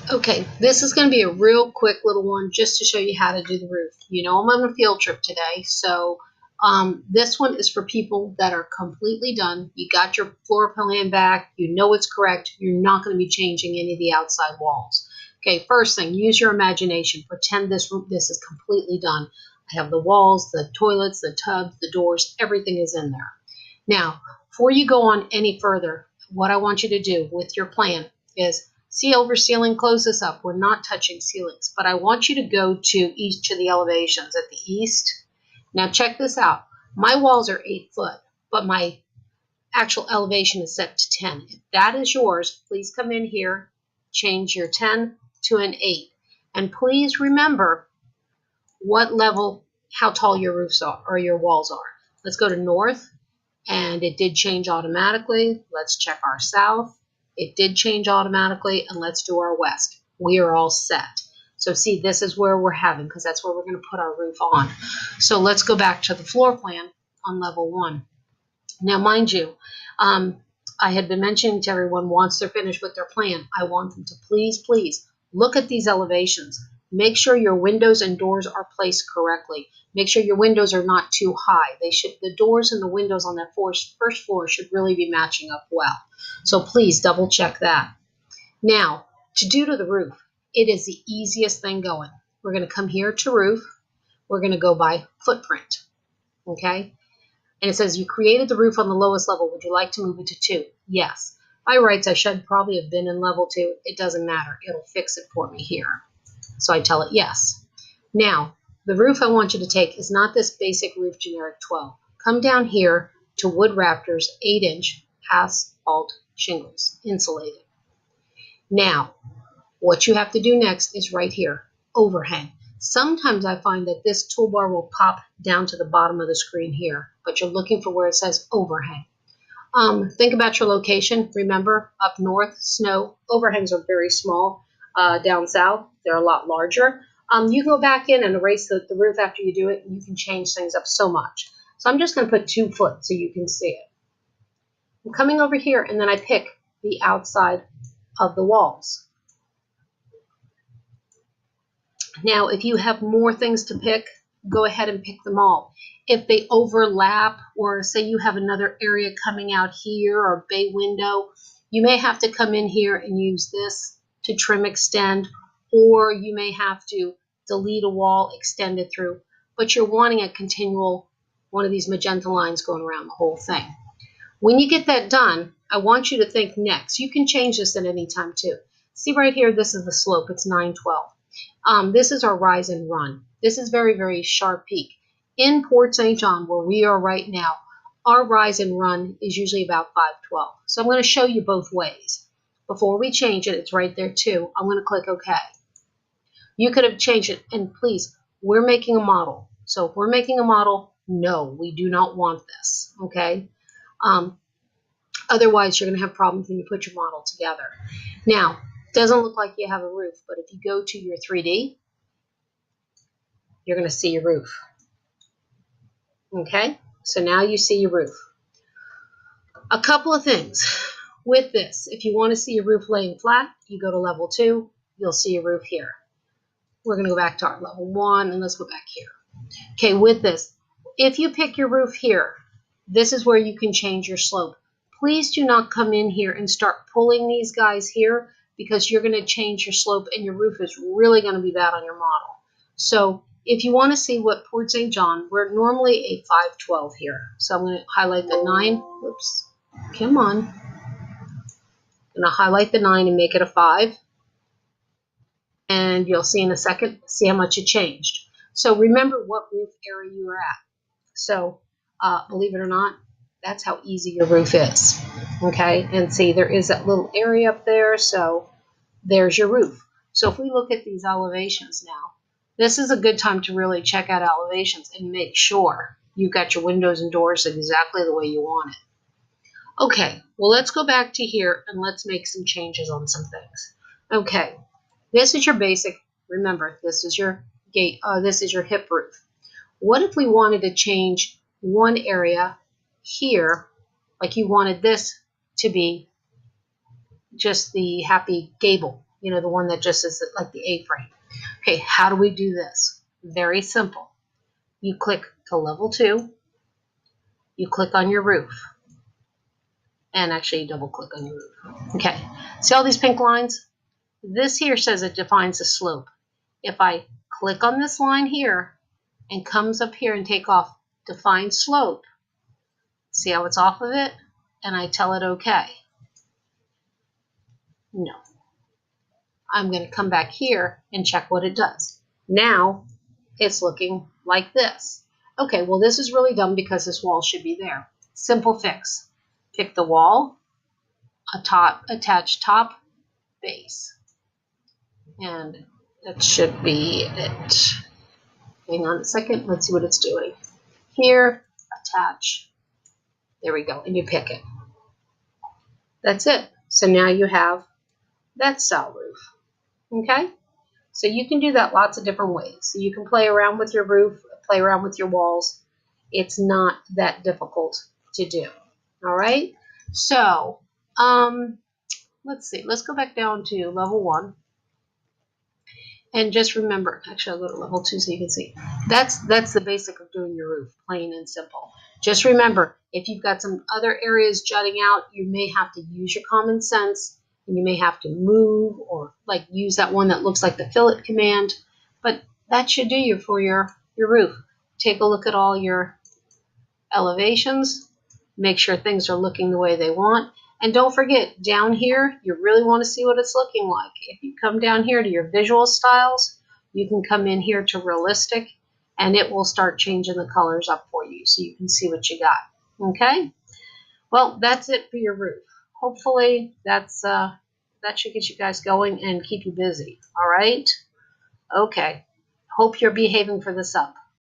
Okay, this is going to be a real quick little one just to show you how to do the roof. You know I'm on a field trip today, so this one is for people that are completely done. You got your floor plan back, you know it's correct, you're not going to be changing any of the outside walls. Okay, first thing, use your imagination. Pretend this is completely done. I have the walls, the toilets, the tubs, the doors, everything is in there. Now, before you go on any further, what I want you to do with your plan is see over ceiling, close this up. We're not touching ceilings, but I want you to go to each of the elevations at the east. Now check this out. My walls are 8 foot, but my actual elevation is set to 10. If that is yours, please come in here, change your 10 to an 8. And please remember what level, how tall your roofs are or your walls are. Let's go to north, and it did change automatically. Let's check our south. It did change automatically, and let's do our west. We are all set. So see, this is where we're having, because that's where we're going to put our roof on. So let's go back to the floor plan on level 1. Now, mind you, I had been mentioning to everyone once they're finished with their plan, I want them to please look at these elevations. Make sure your windows and doors are placed correctly. Make sure your windows are not too high. The doors and the windows on that first floor should really be matching up well. So please double check that. Now, to do to the roof, it is the easiest thing going. We're going to come here to roof. We're going to go by footprint. Okay? And it says you created the roof on the lowest level. Would you like to move it to 2? Yes. By rights, I should probably have been in level 2. It doesn't matter. It'll fix it for me here. So I tell it yes. Now, the roof I want you to take is not this basic roof generic 12. Come down here to Wood Raptors 8-inch asphalt shingles, insulated. Now, what you have to do next is right here, overhang. Sometimes I find that this toolbar will pop down to the bottom of the screen here, but you're looking for where it says overhang. Think about your location. Remember, up north, snow, overhangs are very small. Down south, they're a lot larger. You go back in and erase the roof after you do it, and you can change things up so much. So I'm just going to put 2 foot so you can see it. I'm coming over here, and then I pick the outside of the walls. Now, if you have more things to pick, go ahead and pick them all. If they overlap, or say you have another area coming out here or bay window, you may have to come in here and use this to trim extend, or you may have to delete a wall, extend it through, but you're wanting a continual one of these magenta lines going around the whole thing. When you get that done, I want you to think next. You can change this at any time too. See right here, this is the slope, it's 912. This is our rise and run. This is very, very sharp peak. In Port St. John, where we are right now, our rise and run is usually about 512. So I'm going to show you both ways. Before we change it, it's right there too. I'm going to click OK. You could have changed it, and please, we're making a model. So if we're making a model, no, we do not want this, okay? Otherwise, you're going to have problems when you put your model together. Now, it doesn't look like you have a roof, but if you go to your 3D, you're going to see your roof. Okay, so now you see your roof. A couple of things with this. If you want to see your roof laying flat, you go to level 2, you'll see your roof here. We're going to go back to our level 1, and let's go back here. Okay, with this, if you pick your roof here, this is where you can change your slope. Please do not come in here and start pulling these guys here, because you're going to change your slope and your roof is really going to be bad on your model. So if you want to see what Port St. John, we're normally a 512 here. So I'm going to highlight the 9. Whoops, come on. I'm going to highlight the 9 and make it a 5. And you'll see in a second, see how much it changed. So remember what roof area you are at. So believe it or not, that's how easy your roof is. Okay, and see, there is that little area up there, so there's your roof. So if we look at these elevations now, this is a good time to really check out elevations and make sure you've got your windows and doors exactly the way you want it. Okay, well, let's go back to here and let's make some changes on some things. Okay, this is your basic. Remember, this is your gate. This is your hip roof. What if we wanted to change one area here, like you wanted this to be just the happy gable? you know, the one that just is like the A-frame. Okay, how do we do this? Very simple. You click to level 2, you click on your roof, and actually double click on your roof. Okay, see all these pink lines? This here says it defines the slope. If I click on this line here and comes up here and take off define slope, see how it's off of it? And I tell it okay. No. I'm going to come back here and check what it does. Now it's looking like this. Okay, well this is really dumb because this wall should be there. Simple fix. Pick the wall, attach top, base. And that should be it. Hang on a second, let's see what it's doing. Here, attach. There we go, and you pick it. That's it. So now you have that style roof. Okay? So you can do that lots of different ways. So you can play around with your roof, play around with your walls. It's not that difficult to do. All right? So, let's see. Let's go back down to level 1. And just remember, actually I'll go to level 2 so you can see. That's the basic of doing your roof, plain and simple. Just remember, if you've got some other areas jutting out, you may have to use your common sense, and you may have to move or like use that one that looks like the fillet command. But that should do you for your roof. Take a look at all your elevations, make sure things are looking the way they want. And don't forget, down here, you really want to see what it's looking like. If you come down here to your visual styles, you can come in here to realistic, and it will start changing the colors up for you so you can see what you got. Okay? Well, that's it for your roof. Hopefully, that should get you guys going and keep you busy. All right? Okay. Hope you're behaving for the sub.